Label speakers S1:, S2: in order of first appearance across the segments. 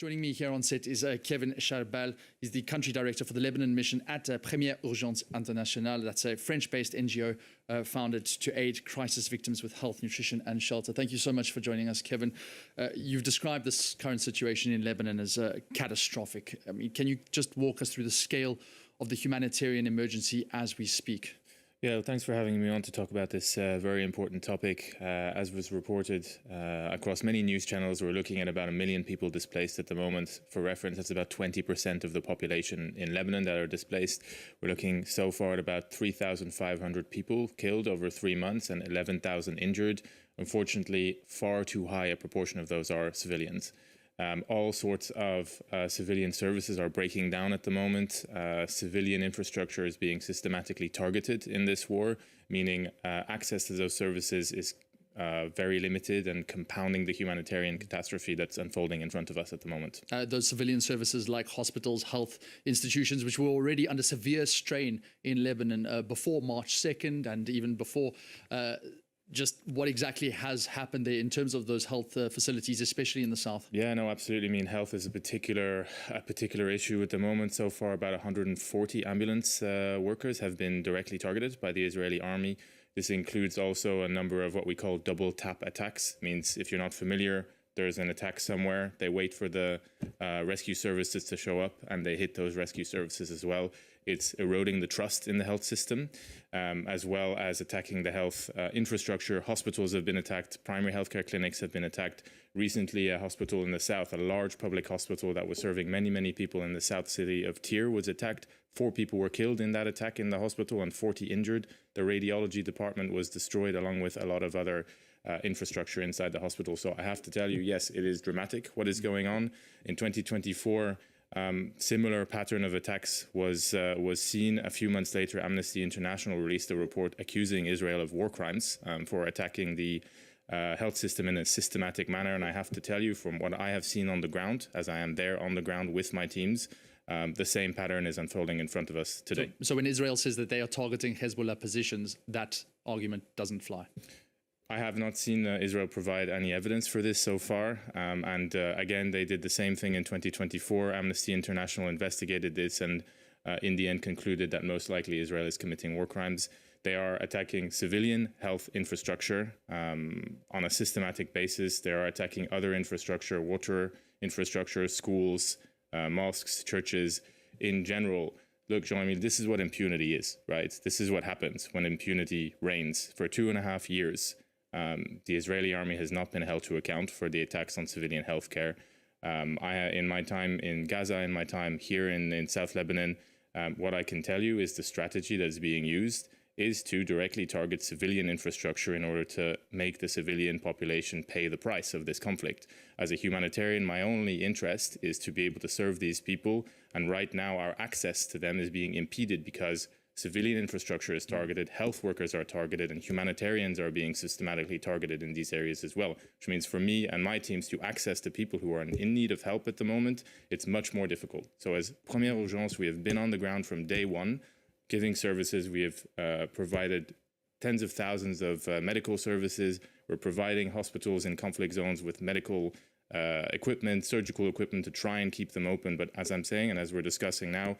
S1: Joining me here on set is Kevin Charbel. He's the country director for the Lebanon mission at Première Urgence Internationale. That's a French-based NGO founded to aid crisis victims with health, nutrition and shelter. Thank you so much for joining us, Kevin. You've described this current situation in Lebanon as catastrophic. I mean, can you just walk us through the scale of the humanitarian emergency as we speak?
S2: Yeah, well, thanks for having me on to talk about this very important topic. As was reported across many news channels, we're looking at about 1 million people displaced at the moment. For reference, that's about 20% of the population in Lebanon that are displaced. We're looking so far at about 3,500 people killed over 3 months and 11,000 injured. Unfortunately, far too high a proportion of those are civilians. All sorts of civilian services are breaking down at the moment. Civilian infrastructure is being systematically targeted in this war, meaning access to those services is very limited and compounding the humanitarian catastrophe that's unfolding in front of us at the moment.
S1: Those civilian services like hospitals, health institutions, which were already under severe strain in Lebanon before March 2nd and even before just what exactly has happened there in terms of those health facilities, especially in the south?
S2: Yeah, no, absolutely. I mean, health is a particular issue at the moment. So far, about 140 ambulance workers have been directly targeted by the Israeli army. This includes also a number of what we call double tap attacks. It means if you're not familiar, there's an attack somewhere, they wait for the rescue services to show up and they hit those rescue services as well. It's eroding the trust in the health system, as well as attacking the health infrastructure. Hospitals have been attacked, primary healthcare clinics have been attacked. Recently, a hospital in the south, a large public hospital that was serving many, many people in the south city of Tyre was attacked. 4 people were killed in that attack in the hospital and 40 injured. The radiology department was destroyed along with a lot of other infrastructure inside the hospital. So I have to tell you, yes, it is dramatic what is going on. In 2024, similar pattern of attacks was seen. A few months later, Amnesty International released a report accusing Israel of war crimes for attacking the health system in a systematic manner. And I have to tell you, from what I have seen on the ground, as I am there on the ground with my teams, the same pattern is unfolding in front of us today.
S1: So when Israel says that they are targeting Hezbollah positions, that argument doesn't fly?
S2: I have not seen Israel provide any evidence for this so far. Again, they did the same thing in 2024. Amnesty International investigated this and in the end concluded that most likely Israel is committing war crimes. They are attacking civilian health infrastructure on a systematic basis. They are attacking other infrastructure, water infrastructure, schools, mosques, churches in general. Look, Jean-Emile, this is what impunity is, right? This is what happens when impunity reigns. For 2.5 years, the Israeli army has not been held to account for the attacks on civilian healthcare. In my time in Gaza, in my time here in South Lebanon, what I can tell you is the strategy that is being used is to directly target civilian infrastructure in order to make the civilian population pay the price of this conflict. As a humanitarian, my only interest is to be able to serve these people, and right now our access to them is being impeded because civilian infrastructure is targeted, health workers are targeted, and humanitarians are being systematically targeted in these areas as well, which means for me and my teams to access to people who are in need of help at the moment, it's much more difficult. So as Première Urgence, we have been on the ground from day one, giving services. We have provided tens of thousands of medical services. We're providing hospitals in conflict zones with medical equipment, surgical equipment to try and keep them open. But as I'm saying, and as we're discussing now,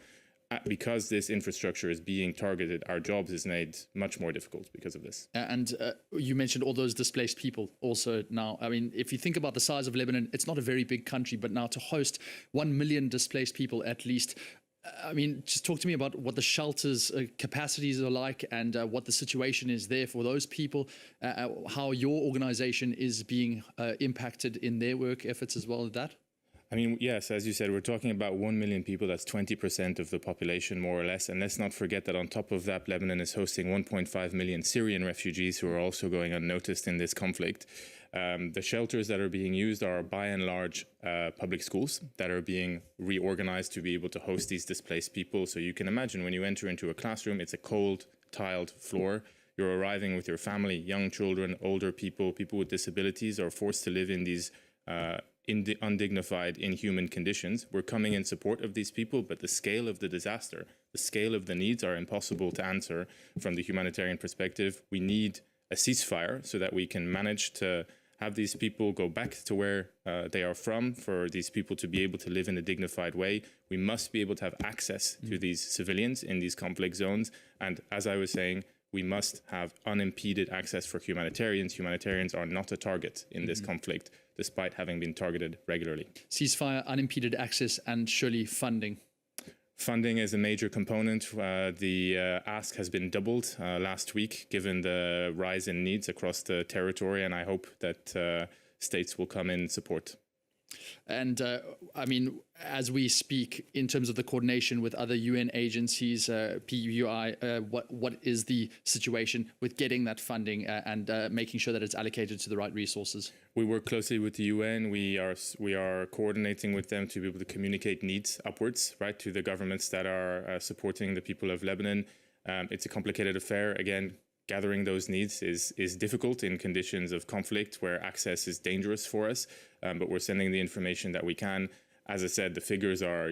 S2: because this infrastructure is being targeted, our jobs is made much more difficult because of this.
S1: And you mentioned all those displaced people also now. I mean, if you think about the size of Lebanon, it's not a very big country, but now to host 1 million displaced people at least, I mean, just talk to me about what the shelters' capacities are like and what the situation is there for those people, how your organization is being impacted in their work efforts as well as that.
S2: I mean, yes, as you said, we're talking about 1 million people. That's 20% of the population, more or less. And let's not forget that on top of that, Lebanon is hosting 1.5 million Syrian refugees who are also going unnoticed in this conflict. The shelters that are being used are by and large public schools that are being reorganized to be able to host these displaced people. So you can imagine when you enter into a classroom, it's a cold, tiled floor. You're arriving with your family, young children, older people, people with disabilities are forced to live in these undignified, inhuman conditions. We're coming in support of these people, but the scale of the disaster, the scale of the needs are impossible to answer from the humanitarian perspective. We need a ceasefire so that we can manage to have these people go back to where they are from, for these people to be able to live in a dignified way. We must be able to have access to these civilians in these conflict zones. And as I was saying, we must have unimpeded access for humanitarians. Humanitarians are not a target in this conflict, despite having been targeted regularly.
S1: Ceasefire, unimpeded access, and surely funding.
S2: Funding is a major component. The ask has been doubled last week, given the rise in needs across the territory, and I hope that states will come in support.
S1: And I mean, as we speak, in terms of the coordination with other UN agencies, PUI, what is the situation with getting that funding and making sure that it's allocated to the right resources?
S2: We work closely with the UN. We are coordinating with them to be able to communicate needs upwards, right, to the governments that are supporting the people of Lebanon. It's a complicated affair. Again, gathering those needs is difficult in conditions of conflict where access is dangerous for us, but we're sending the information that we can. As I said, the figures are,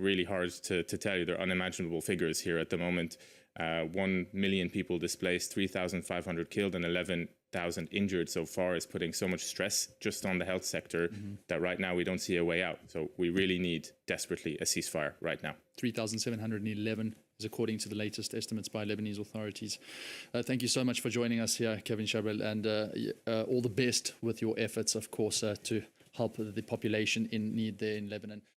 S2: really hard to tell you. They're unimaginable figures here at the moment. 1 million people displaced, 3,500 killed, and 11,000 injured so far is putting so much stress just on the health sector that right now we don't see a way out. So we really need desperately a ceasefire right now.
S1: 3,711 is according to the latest estimates by Lebanese authorities. Thank you so much for joining us here, Kevin Charbel, and all the best with your efforts, of course, to help the population in need there in Lebanon.